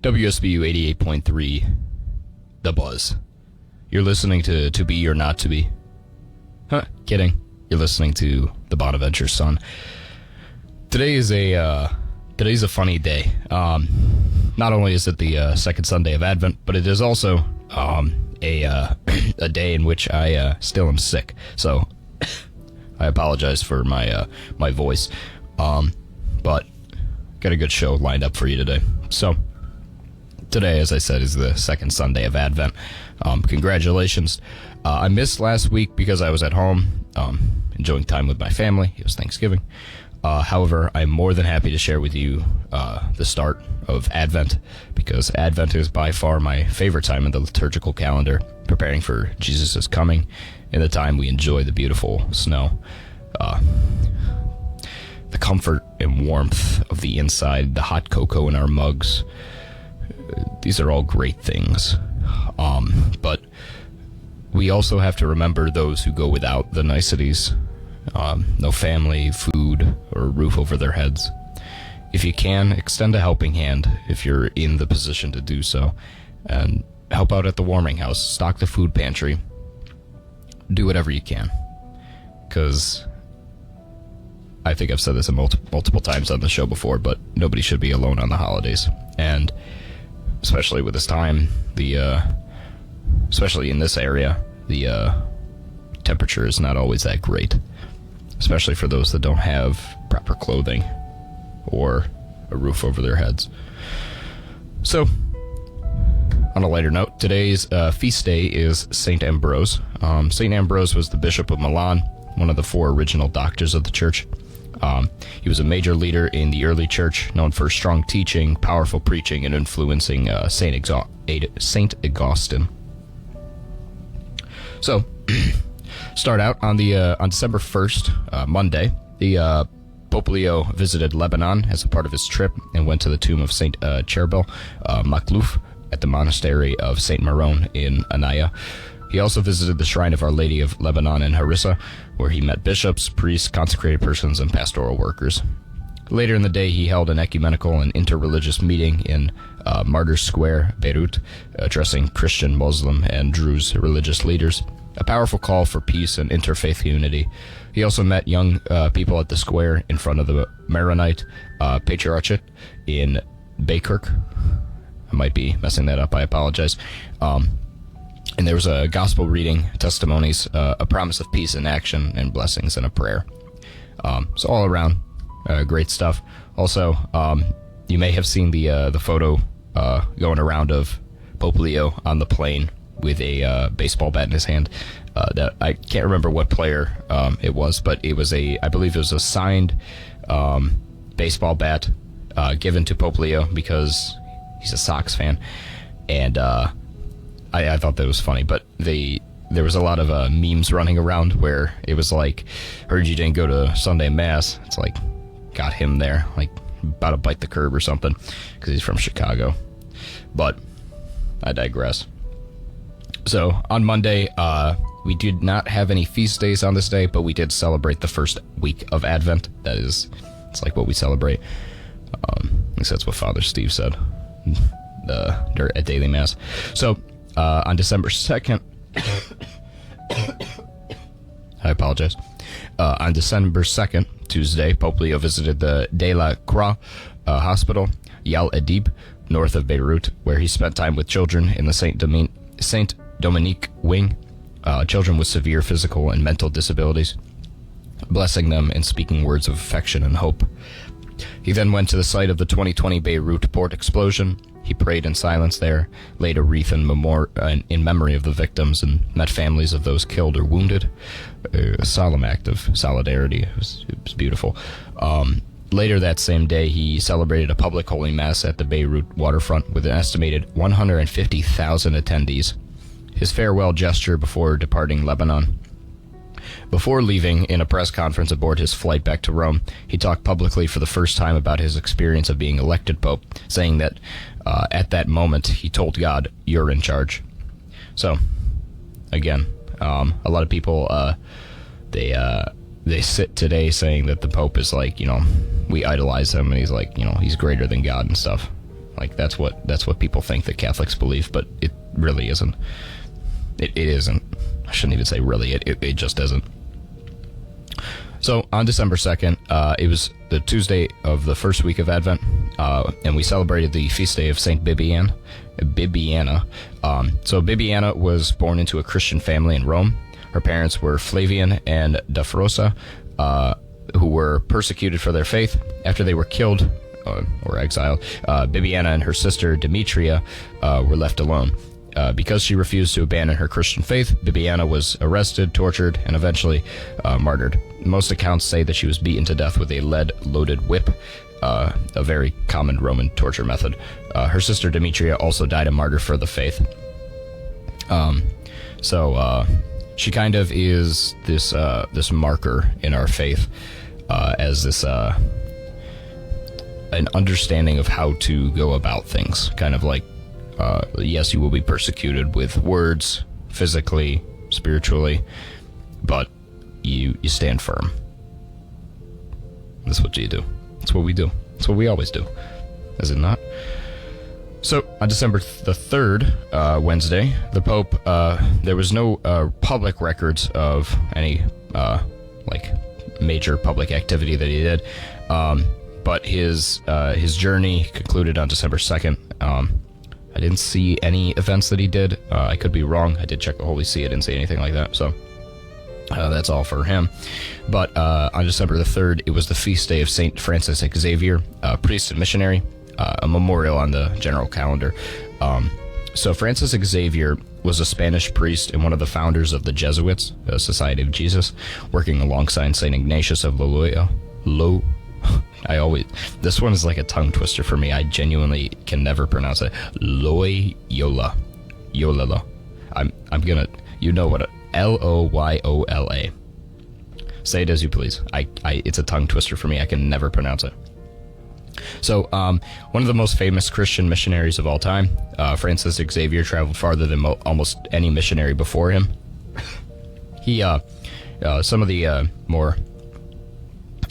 WSBU 88.3, The Buzz. You're listening to Be or Not to Be. Huh, kidding. You're listening to The Bonaventure Sun. Today's a funny day. Not only is it the second Sunday of Advent, but it is also a day in which I still am sick. So I apologize for my voice. But got a good show lined up for you today. So today, as I said, is the second Sunday of Advent. Congratulations. I missed last week because I was at home enjoying time with my family. It was Thanksgiving. However, I'm more than happy to share with you the start of Advent, because Advent is by far my favorite time in the liturgical calendar, preparing for Jesus' coming and the time we enjoy the beautiful snow. The comfort and warmth of the inside, the hot cocoa in our mugs. These are all great things. But we also have to remember those who go without the niceties. No family, food, or a roof over their heads. If you can, extend a helping hand if you're in the position to do so, and help out at the warming house, stock the food pantry, do whatever you can. Because I think I've said this multiple times on the show before, but nobody should be alone on the holidays. And especially with this time, especially in this area, the temperature is not always that great, especially for those that don't have proper clothing or a roof over their heads. So, on a lighter note, today's feast day is St. Ambrose. St. Ambrose was the Bishop of Milan, one of the 4 original doctors of the church. He was a major leader in the early church, known for strong teaching, powerful preaching, and influencing St. Augustine. So, start out on December 1st, Monday. The Pope Leo visited Lebanon as a part of his trip and went to the tomb of St. Cherbil Makhlouf at the monastery of St. Maron in Anaya. He also visited the Shrine of Our Lady of Lebanon in Harissa, where he met bishops, priests, consecrated persons, and pastoral workers. Later in the day, he held an ecumenical and interreligious meeting in Martyrs Square, Beirut, addressing Christian, Muslim, and Druze religious leaders. A powerful call for peace and interfaith unity. He also met young people at the square in front of the Maronite Patriarchate in Baykirk. I might be messing that up, I apologize. And there was a gospel reading, testimonies, a promise of peace in action, and blessings and a prayer. So all around, great stuff. Also, you may have seen the photo going around of Pope Leo on the plane with a baseball bat in his hand. That I can't remember what player it was, but it was I believe it was a signed baseball bat given to Pope Leo because he's a Sox fan, and I thought that was funny. But there was a lot of memes running around where it was like, heard you didn't go to Sunday Mass. It's like, got him there, like about to bite the curb or something, because he's from Chicago. But I digress. So on Monday, we did not have any feast days on this day, but we did celebrate the first week of Advent. It's like what we celebrate. At least that's what Father Steve said at Daily Mass. So on December 2nd, I apologize. On December 2nd, Tuesday, Pope Leo visited the De la Croix Hospital, Yal Edib, north of Beirut, where he spent time with children in the Saint Dominique wing, children with severe physical and mental disabilities, blessing them and speaking words of affection and hope. He then went to the site of the 2020 Beirut port explosion. He prayed in silence there, laid a wreath in memory of the victims, and met families of those killed or wounded. A solemn act of solidarity. It was beautiful. Later that same day, he celebrated a public Holy Mass at the Beirut waterfront with an estimated 150,000 attendees. His farewell gesture before departing Lebanon. Before leaving, in a press conference aboard his flight back to Rome, he talked publicly for the first time about his experience of being elected pope, saying that at that moment he told God, "You're in charge." So, again, a lot of people, they sit today saying that the pope is like, we idolize him, and he's like, he's greater than God and stuff. Like, that's what people think that Catholics believe, but it really isn't. It isn't. I shouldn't even say really. It just isn't. So on December 2nd, it was the Tuesday of the first week of Advent, and we celebrated the feast day of Saint Bibiana. So Bibiana was born into a Christian family in Rome. Her parents were Flavian and Dafrosa, who were persecuted for their faith. After they were killed or exiled, Bibiana and her sister Demetria were left alone. Because she refused to abandon her Christian faith, Bibiana was arrested, tortured, and eventually martyred. Most accounts say that she was beaten to death with a lead-loaded whip, a very common Roman torture method. Her sister Demetria also died a martyr for the faith. So she kind of is this marker in our faith, as this an understanding of how to go about things. Kind of like, yes, you will be persecuted with words, physically, spiritually, but you stand firm. That's what you do. That's what we do. That's what we always do. Is it not? So, on December the 3rd, Wednesday, the Pope, there was no public records of any, major public activity that he did, but his journey concluded on December 2nd. I didn't see any events that he did. I could be wrong. I did check the Holy See. I didn't see anything like that, so that's all for him. But on December the 3rd, it was the feast day of St. Francis Xavier, priest and missionary, a memorial on the general calendar. So Francis Xavier was a Spanish priest and one of the founders of the Jesuits, Society of Jesus, working alongside St. Ignatius of Loyola. This one is like a tongue twister for me. I genuinely can never pronounce it. Loyola. I'm gonna, you know what, Loyola. Say it as you please. It's a tongue twister for me. I can never pronounce it. So, one of the most famous Christian missionaries of all time, Francis Xavier, traveled farther than almost any missionary before him. He, some of the more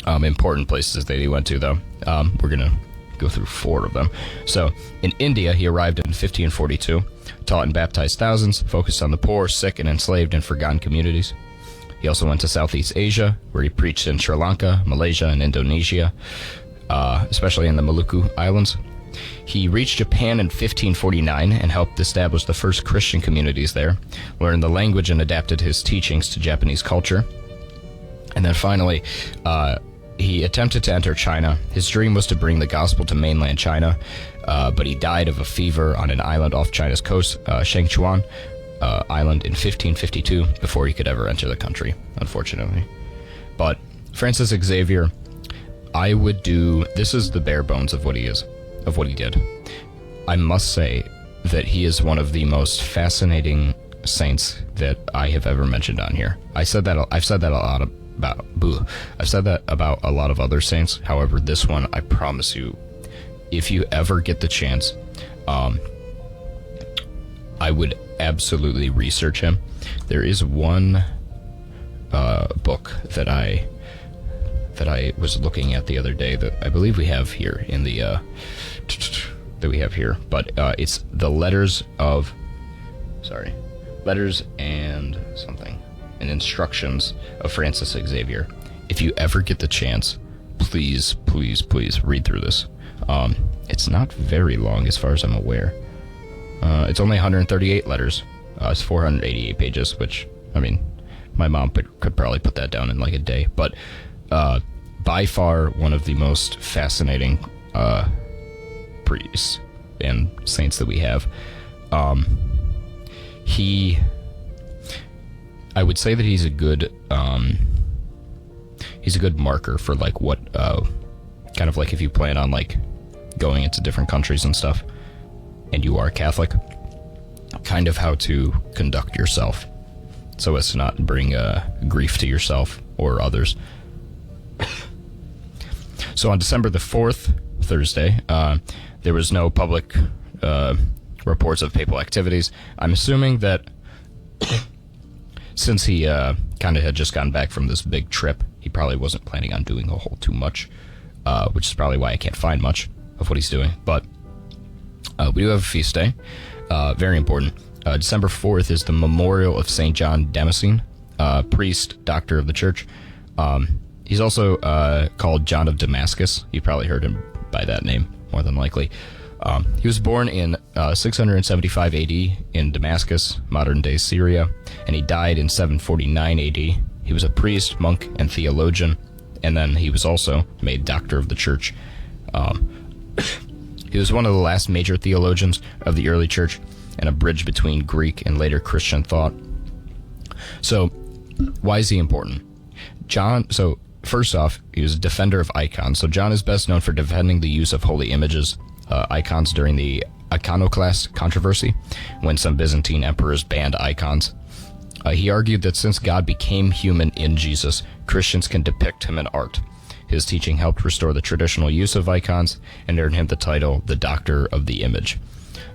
important places that he went to, though, we're going to go through 4 of them. So, in India, he arrived in 1542, taught and baptized thousands, focused on the poor, sick, and enslaved and forgotten communities. He also went to Southeast Asia, where he preached in Sri Lanka, Malaysia, and Indonesia, especially in the Maluku Islands. He reached Japan in 1549 and helped establish the first Christian communities there, learned the language and adapted his teachings to Japanese culture. And then finally, he attempted to enter China. His dream was to bring the gospel to mainland China, but he died of a fever on an island off China's coast, Shangchuan Island, in 1552 before he could ever enter the country, unfortunately. But Francis Xavier, this is the bare bones of what he is, of what he did. I must say that he is one of the most fascinating saints that I have ever mentioned on here. I've said that about a lot of other saints. However, this one, I promise you, if you ever get the chance, I would absolutely research him. There is one book that I was looking at the other day that I believe we have here in the but it's the letters and instructions of Francis Xavier. If you ever get the chance, please read through this. It's not very long as far as I'm aware. It's only 138 letters. It's 488 pages, which, I mean, my mom could probably put that down in like a day. But by far one of the most fascinating priests and saints that we have. I would say that he's a good marker for like what kind of like if you plan on like going into different countries and stuff and you are Catholic, kind of how to conduct yourself so as to not bring grief to yourself or others. So on December the 4th, Thursday, there was no public reports of papal activities. I'm assuming that since he kind of had just gotten back from this big trip, he probably wasn't planning on doing a whole too much, which is probably why I can't find much of what he's doing. But We do have a feast day, very important. December 4th is the memorial of St. John Damascene, priest, doctor of the church. He's also called John of Damascus. You probably heard him by that name, more than likely. He was born in 675 AD in Damascus, modern-day Syria, and he died in 749 AD. He was a priest, monk, and theologian, and then he was also made doctor of the church. He was one of the last major theologians of the early church and a bridge between Greek and later Christian thought. So, why is he important? So first off, he was a defender of icons. So John is best known for defending the use of holy images, icons during the iconoclast controversy, when some Byzantine emperors banned icons. He argued that since God became human in Jesus, Christians can depict him in art. His teaching helped restore the traditional use of icons and earned him the title, the Doctor of the Image.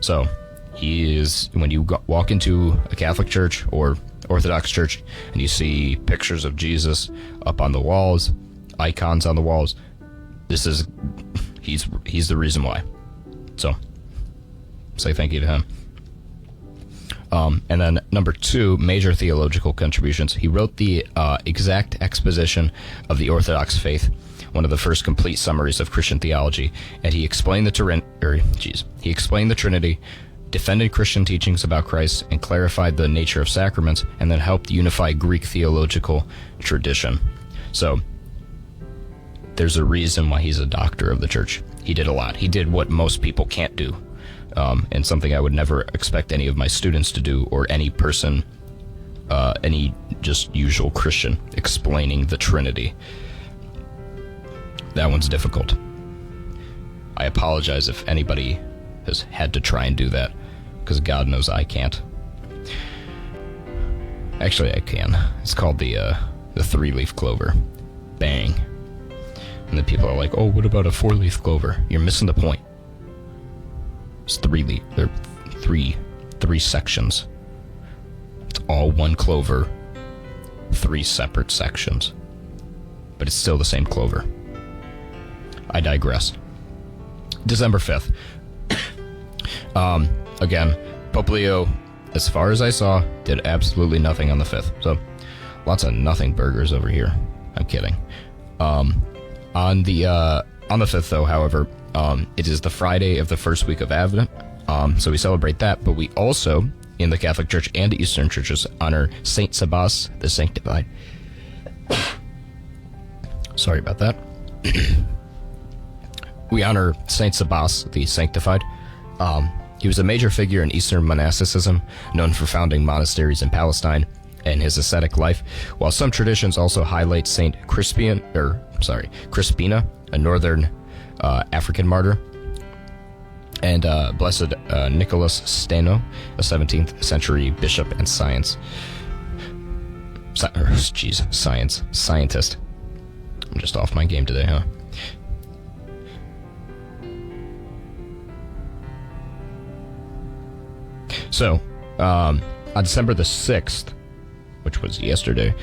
So, he is, when you walk into a Catholic church or Orthodox church and you see pictures of Jesus up on the walls, icons on the walls, he's the reason why. So, say thank you to him. And then number 2, major theological contributions. He wrote the exact exposition of the Orthodox faith, one of the first complete summaries of Christian theology, and he explained the Trinity, defended Christian teachings about Christ, and clarified the nature of sacraments, and then helped unify Greek theological tradition. So, there's a reason why he's a doctor of the church. He did a lot. He did what most people can't do. And something I would never expect any of my students to do, or any person, any just usual Christian, explaining the Trinity. That one's difficult. I apologize if anybody has had to try and do that, because God knows I can't. Actually, I can. It's called the 3-leaf clover. Bang. And then people are like, oh, what about a 4-leaf clover? You're missing the point. It's 3-leaf. They're three sections. It's all one clover, 3 separate sections. But it's still the same clover. I digress. December 5th. Again, Pope Leo, as far as I saw, did absolutely nothing on the 5th. So, lots of nothing burgers over here. I'm kidding. On the 5th, though, however, it is the Friday of the first week of Advent, so we celebrate that, but we also, in the Catholic Church and Eastern churches, honor Saint Sabas the Sanctified. Sorry about that. We honor Saint Sabas the Sanctified. He was a major figure in Eastern monasticism, known for founding monasteries in Palestine and his ascetic life, while some traditions also highlight Saint Crispina, a northern African martyr, and Blessed Nicholas Steno, a 17th century bishop and scientist. I'm just off my game today, huh? So, on December the 6th, which was yesterday,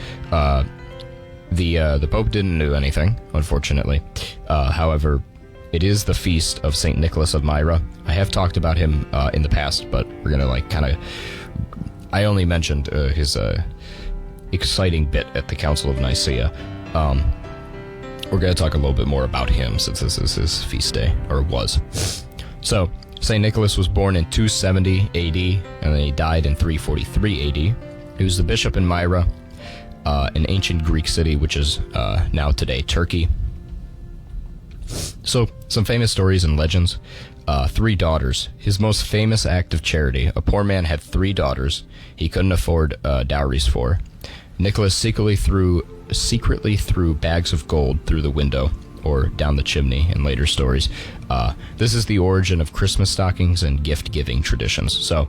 the Pope didn't do anything, unfortunately. However, it is the feast of St. Nicholas of Myra. I have talked about him in the past, but we're going to I only mentioned his exciting bit at the Council of Nicaea. We're going to talk a little bit more about him, since this is his feast day, or was. So, St. Nicholas was born in 270 AD, and then he died in 343 AD. He was the bishop in Myra, an ancient Greek city, which is now today Turkey. So, some famous stories and legends. 3 daughters. His most famous act of charity. A poor man had 3 daughters he couldn't afford dowries for. Nicholas secretly threw bags of gold through the window, or down the chimney in later stories. This is the origin of Christmas stockings and gift-giving traditions. So,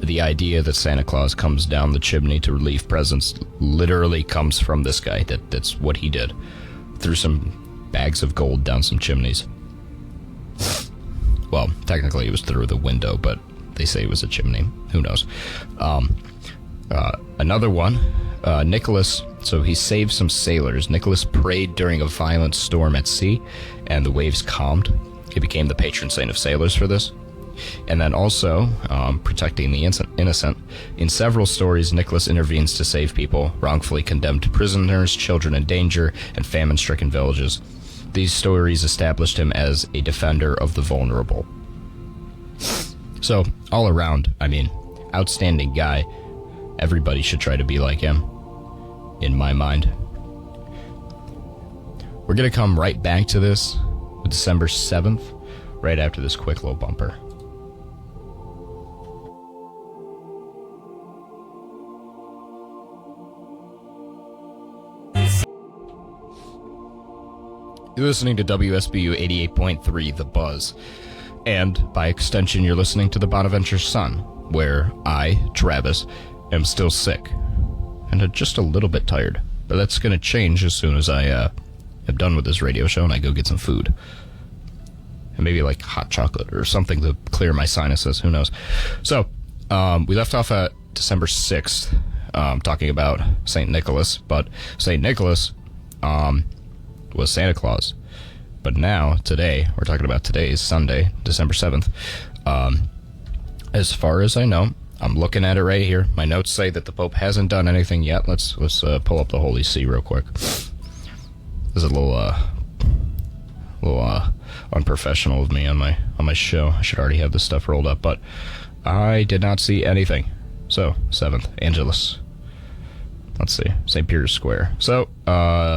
the idea that Santa Claus comes down the chimney to leave presents literally comes from this guy. That's what he did. Threw some bags of gold down some chimneys. Well, technically it was through the window, but they say it was a chimney. Who knows? Another one, Nicholas, so he saved some sailors. Nicholas prayed during a violent storm at sea, and the waves calmed. He became the patron saint of sailors for this. And then also, protecting the innocent. In several stories, Nicholas intervenes to save people, wrongfully condemned prisoners, children in danger, and famine-stricken villages. These stories established him as a defender of the vulnerable. So, all around, I mean, outstanding guy. Everybody should try to be like him, in my mind. We're going to come right back to this with December 7th, right after this quick little bumper. You're listening to WSBU 88.3 The Buzz. And, by extension, you're listening to the Bonaventure Sun, where I, Travis, am still sick. And just a little bit tired. But that's going to change as soon as I am done with this radio show and I go get some food. And maybe like hot chocolate or something to clear my sinuses. Who knows? So, we left off at December 6th, talking about St. Nicholas. But St. Nicholas was Santa Claus. But now, today, we're talking about today's Sunday, December 7th. As far as I know, I'm looking at it right here. My notes say that the Pope hasn't done anything yet. Let's pull up the Holy See real quick. This is a little unprofessional of me on my show. I should already have this stuff rolled up, but I did not see anything. So, 7th, Angelus. Let's see, St. Peter's Square. So,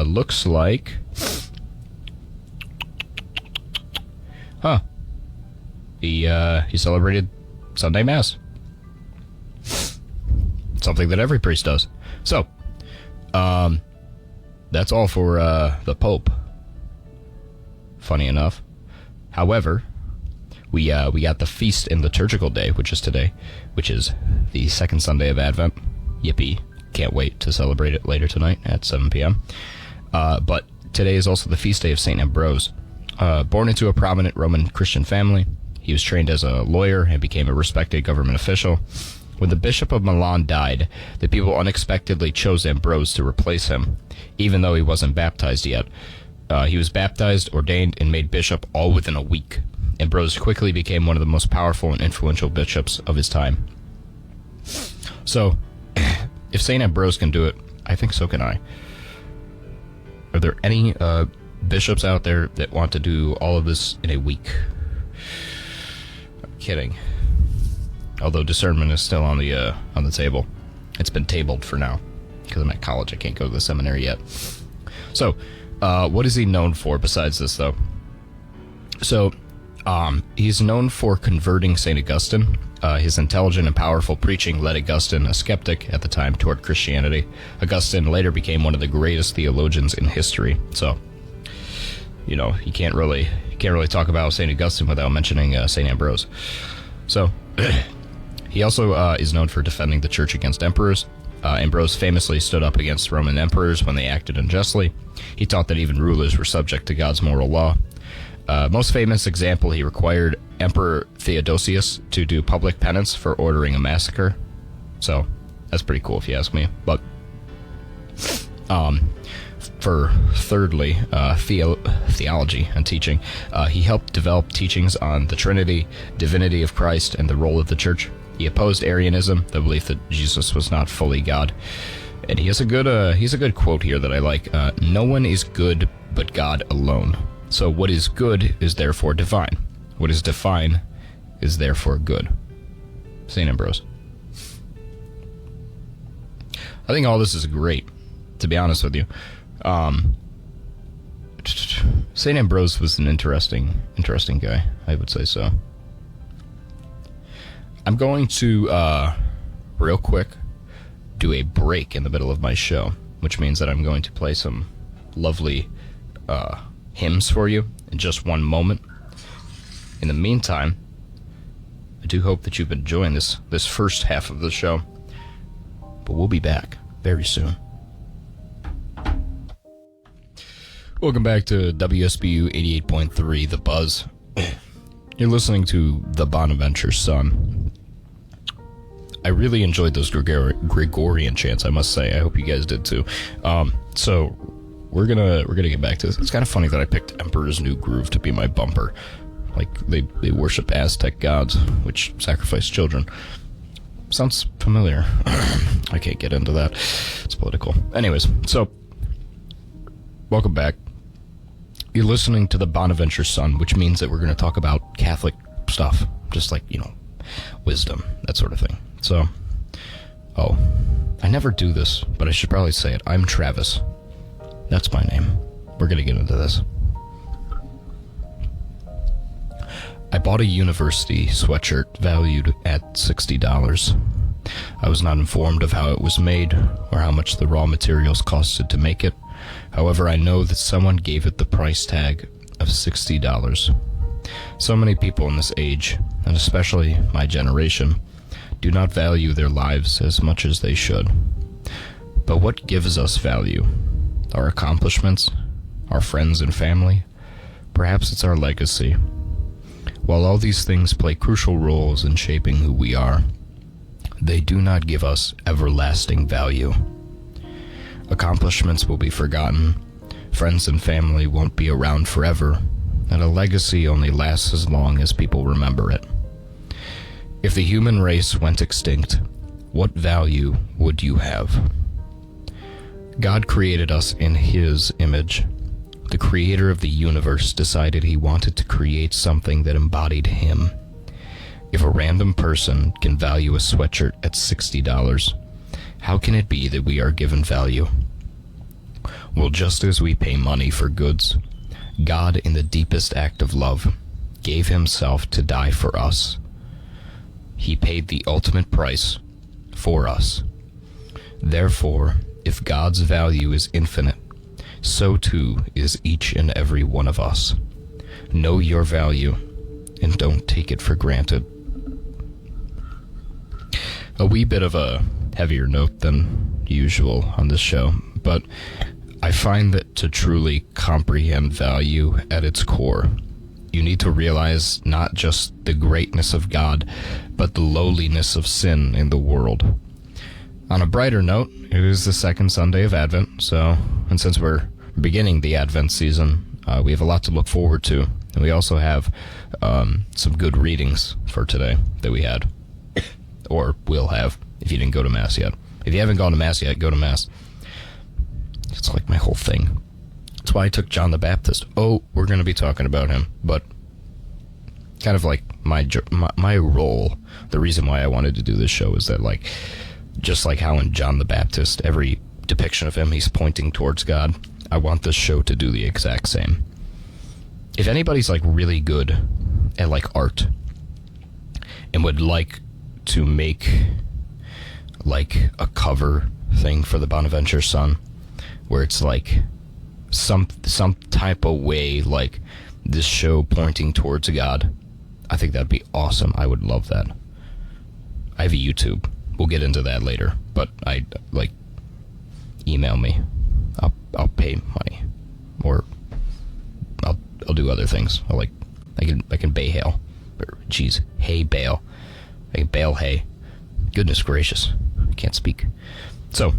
looks like... Huh. He celebrated Sunday Mass. Something that every priest does. So, that's all for the Pope. Funny enough. However, we got the feast and liturgical day, which is today, which is the second Sunday of Advent. Yippee. Can't wait to celebrate it later tonight at 7 p.m. But today is also the feast day of St. Ambrose. Born into a prominent Roman Christian family, he was trained as a lawyer and became a respected government official. When the Bishop of Milan died, the people unexpectedly chose Ambrose to replace him, even though he wasn't baptized yet. He was baptized, ordained, and made bishop all within a week. Ambrose quickly became one of the most powerful and influential bishops of his time. So, if St. Ambrose can do it, I think so can I. Are there any bishops out there that want to do all of this in a week? I'm kidding. Although discernment is still on the table. It's been tabled for now. Because I'm at college, I can't go to the seminary yet. So, what is he known for besides this, though? So, he's known for converting St. Augustine. His intelligent and powerful preaching led Augustine, a skeptic at the time, toward Christianity. Augustine later became one of the greatest theologians in history. So, you know, you can't really talk about St. Augustine without mentioning St. Ambrose. So, he also is known for defending the church against emperors. Ambrose famously stood up against Roman emperors when they acted unjustly. He taught that even rulers were subject to God's moral law. Most famous example, he required Emperor Theodosius to do public penance for ordering a massacre. So, that's pretty cool if you ask me. But, for thirdly, theology and teaching, he helped develop teachings on the Trinity, divinity of Christ, and the role of the church. He opposed Arianism, the belief that Jesus was not fully God. And he has a good quote here that I like. No one is good but God alone. So what is good is therefore divine. What is divine is therefore good. St. Ambrose. I think all this is great, to be honest with you. St. Ambrose was an interesting guy, I would say so. I'm going to, real quick, do a break in the middle of my show, which means that I'm going to play some lovely hymns for you in just one moment. In the meantime, I do hope that you've been enjoying this first half of the show, but we'll be back very soon. Welcome back to WSBU 88.3 The Buzz. You're listening to the Bonaventure Sun. I really enjoyed those Gregorian chants, I must say. I hope you guys did too. So we're gonna get back to this. It's kind of funny that I picked Emperor's New Groove to be my bumper. Like, they worship Aztec gods, which sacrifice children. Sounds familiar. I can't get into that. It's political. Anyways, so, welcome back. You're listening to the Bonaventure Sun, which means that we're going to talk about Catholic stuff. Just like, wisdom, that sort of thing. So, I never do this, but I should probably say it. I'm Travis. That's my name. We're going to get into this. I bought a university sweatshirt valued at $60. I was not informed of how it was made or how much the raw materials costed to make it. However, I know that someone gave it the price tag of $60. So many people in this age, and especially my generation, do not value their lives as much as they should. But what gives us value? Our accomplishments? Our friends and family? Perhaps it's our legacy. While all these things play crucial roles in shaping who we are, they do not give us everlasting value. Accomplishments will be forgotten, friends and family won't be around forever, and a legacy only lasts as long as people remember it. If the human race went extinct, what value would you have? God created us in His image. The creator of the universe decided He wanted to create something that embodied Him. If a random person can value a sweatshirt at $60, how can it be that we are given value? Well, just as we pay money for goods, God, in the deepest act of love, gave Himself to die for us. He paid the ultimate price for us. Therefore, if God's value is infinite, so too is each and every one of us. Know your value and don't take it for granted. A wee bit of a heavier note than usual on this show, but I find that to truly comprehend value at its core, you need to realize not just the greatness of God, but the lowliness of sin in the world. On a brighter note, it is the second Sunday of Advent, and since we're beginning the Advent season, we have a lot to look forward to, and we also have some good readings for today that we had, or will have, if you didn't go to Mass yet. If you haven't gone to Mass yet, go to Mass. It's like my whole thing. That's why I took John the Baptist. Oh, we're going to be talking about him, but kind of like my role, the reason why I wanted to do this show is that, like, just like how in John the Baptist, every depiction of him, he's pointing towards God, I want this show to do the exact same. If anybody's, like, really good at, like, art and would like to make, like, a cover thing for the Bonaventure Sun where it's, like, some type of way, like, this show pointing towards God, I think that'd be awesome. I would love that. I have a YouTube. We'll get into that later, but email me. I'll pay money, or I'll do other things. I can bay hail. Jeez, hay bale. I can bale hay. Goodness gracious, I can't speak. So,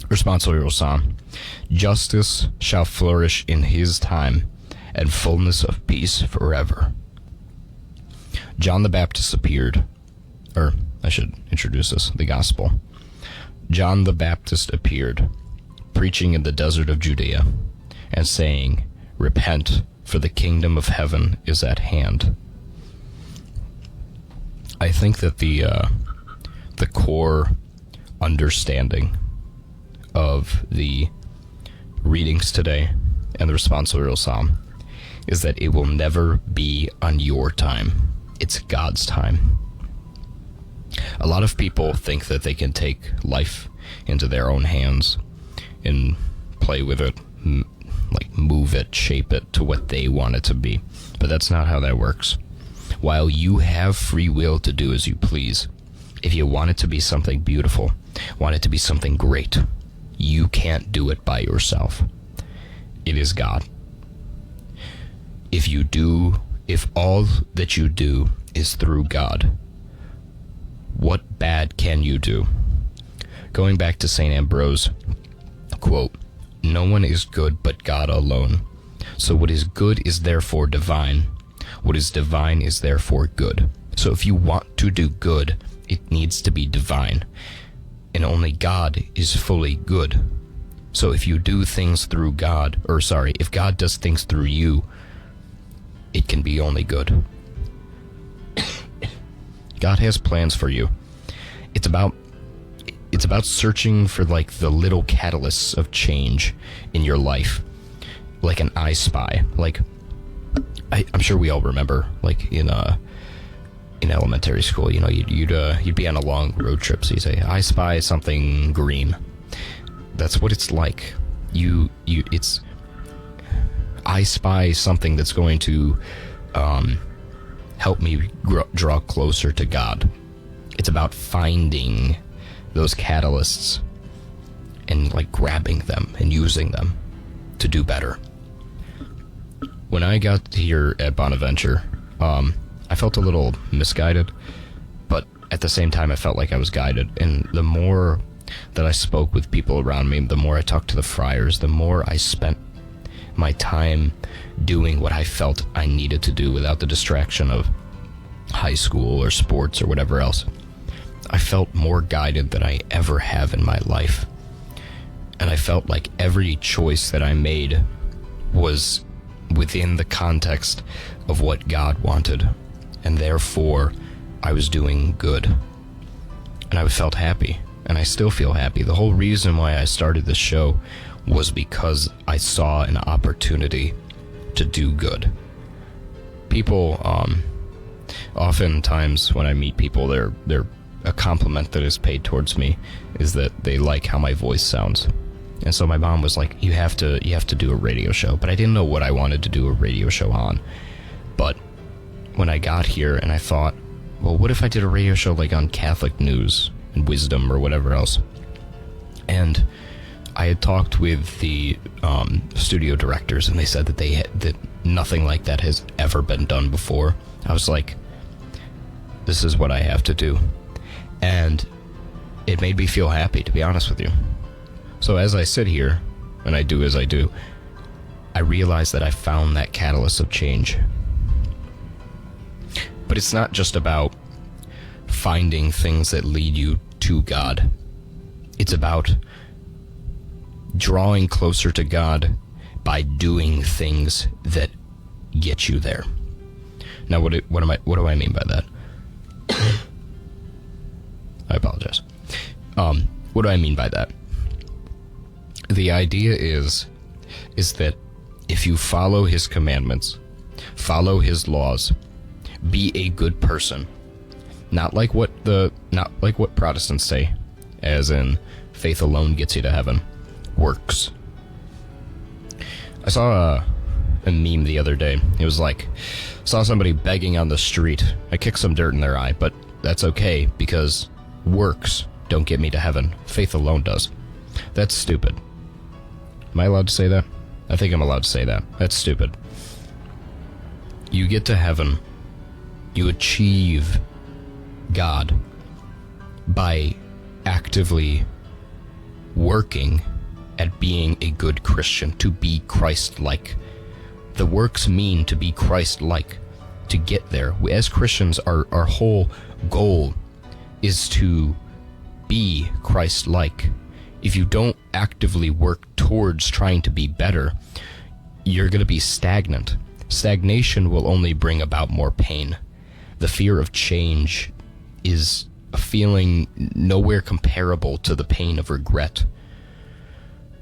responsorial psalm. Justice shall flourish in His time, and fullness of peace forever. John the Baptist appeared, or I should introduce this, the gospel. John the Baptist appeared, preaching in the desert of Judea, and saying, Repent, for the kingdom of heaven is at hand. I think that the core understanding of the readings today and the responsorial psalm is that it will never be on your time. It's God's time. A lot of people think that they can take life into their own hands and play with it, like move it, shape it to what they want it to be. But that's not how that works. While you have free will to do as you please, if you want it to be something beautiful, want it to be something great, you can't do it by yourself. It is God. If all that you do is through God, what bad can you do? Going back to St. Ambrose, quote, No one is good but God alone. So what is good is therefore divine. What is divine is therefore good. So if you want to do good, it needs to be divine. And only God is fully good. So if you do things through God, if God does things through you, it can be only good. God has plans for you. It's about searching for like the little catalysts of change in your life, like an I Spy. Like I'm sure we all remember, like in elementary school, you know, you'd be on a long road trip, so you say, I spy something green. That's what it's like. It's I spy something that's going to help me draw closer to God. It's about finding those catalysts and like grabbing them and using them to do better. When I got here at Bonaventure, I felt a little misguided, but at the same time I felt like I was guided. And the more that I spoke with people around me, the more I talked to the friars, the more I spent my time doing what I felt I needed to do without the distraction of high school or sports or whatever else. I felt more guided than I ever have in my life. And I felt like every choice that I made was within the context of what God wanted. And therefore, I was doing good. And I felt happy. And I still feel happy. The whole reason why I started this show was because I saw an opportunity to do good. People, oftentimes when I meet people, they're a compliment that is paid towards me is that they like how my voice sounds. And so my mom was like, you have to do a radio show. But I didn't know what I wanted to do a radio show on. But when I got here and I thought, well, what if I did a radio show like on Catholic news and wisdom or whatever else? And I had talked with the studio directors, and they said that that nothing like that has ever been done before. I was like, this is what I have to do. And it made me feel happy, to be honest with you. So as I sit here and I do as I do, I realize that I found that catalyst of change. But it's not just about finding things that lead you to God. It's about drawing closer to God by doing things that get you there. Now, what do I mean by that? I apologize. What do I mean by that? The idea is that if you follow his commandments, follow his laws, be a good person, not like what Protestants say, as in faith alone gets you to heaven, works. I saw a meme the other day. It was like, saw somebody begging on the street. I kicked some dirt in their eye, but that's okay because works don't get me to heaven. Faith alone does. That's stupid. Am I allowed to say that? I think I'm allowed to say that. That's stupid. You get to heaven, you achieve God by actively working at being a good Christian, to be Christ-like. The works mean to be Christ-like, to get there. As Christians, our whole goal is to be Christ-like. If you don't actively work towards trying to be better, you're going to be stagnant. Stagnation will only bring about more pain. The fear of change is a feeling nowhere comparable to the pain of regret.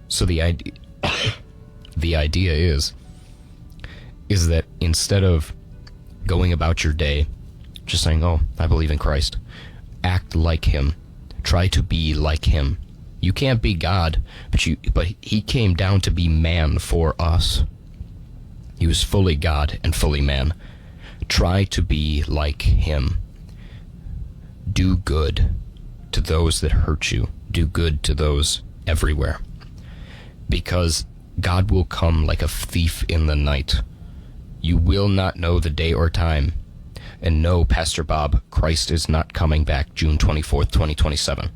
So the idea is that instead of going about your day just saying, oh, I believe in Christ, act like him. Try to be like him. You can't be God, but he came down to be man for us. He was fully God and fully man. Try to be like him. Do good to those that hurt you. Do good to those everywhere. Because God will come like a thief in the night. You will not know the day or time. And no, Pastor Bob, Christ is not coming back June 24th, 2027.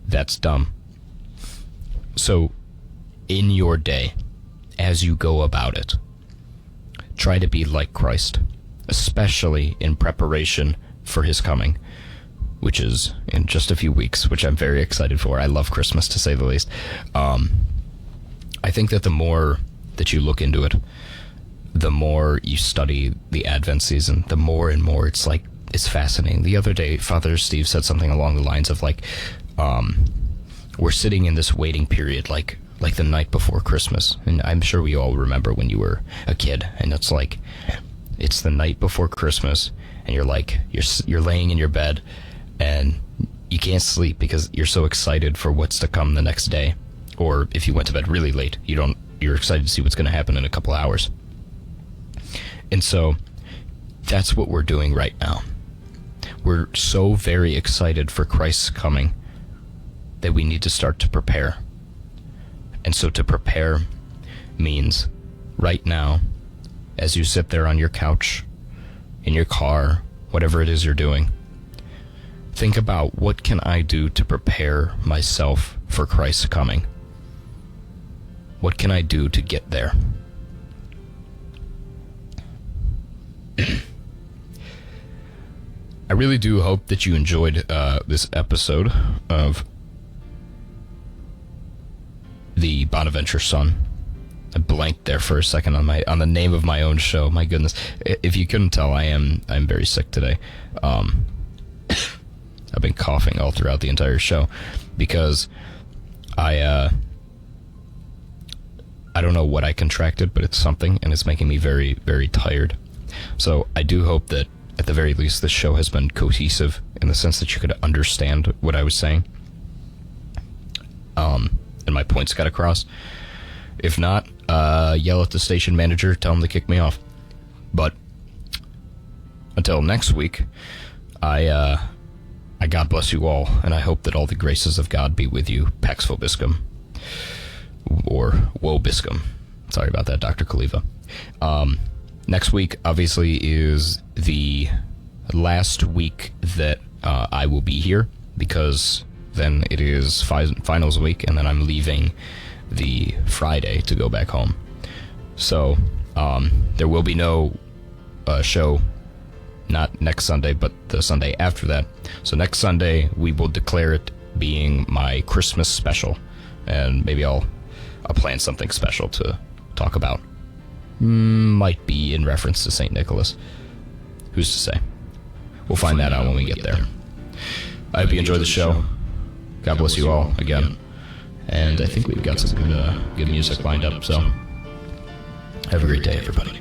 That's dumb. So, in your day, as you go about it, try to be like Christ, especially in preparation for his coming, which is in just a few weeks, which I'm very excited for. I love Christmas, to say the least. I think that the more that you look into it, the more you study the Advent season, the more and more it's fascinating. The other day, Father Steve said something along the lines of we're sitting in this waiting period, like the night before Christmas. And I'm sure we all remember when you were a kid, and it's the night before Christmas, and you're laying in your bed, and you can't sleep because you're so excited for what's to come the next day. Or if you went to bed really late, you're excited to see what's going to happen in a couple hours. And so that's what we're doing right now. We're so very excited for Christ's coming that we need to start to prepare. And so to prepare means right now, as you sit there on your couch, in your car, whatever it is you're doing, think about, what can I do to prepare myself for Christ's coming? What can I do to get there? I really do hope that you enjoyed this episode of the Bonaventure Sun. I blanked there for a second on the name of my own show. My goodness, if you couldn't tell, I'm very sick today. I've been coughing all throughout the entire show because I don't know what I contracted, but it's something, and it's making me very, very tired. So I do hope that, at the very least, this show has been cohesive in the sense that you could understand what I was saying. And my points got across. If not, yell at the station manager, tell him to kick me off. But until next week, I God bless you all, and I hope that all the graces of God be with you. Pax Vobiscum. Or Wobiscum. Sorry about that, Dr. Kaliva. Next week, obviously, is the last week that I will be here, because then it is finals week, and then I'm leaving the Friday to go back home. So there will be no show, not next Sunday, but the Sunday after that. So next Sunday, we will declare it being my Christmas special, and maybe I'll plan something special to talk about. Might be in reference to St. Nicholas. Who's to say? We'll find that out when we get there. I hope you enjoy the show. God bless you all again. And I think we've got some good music lined up, so have a great day, everybody.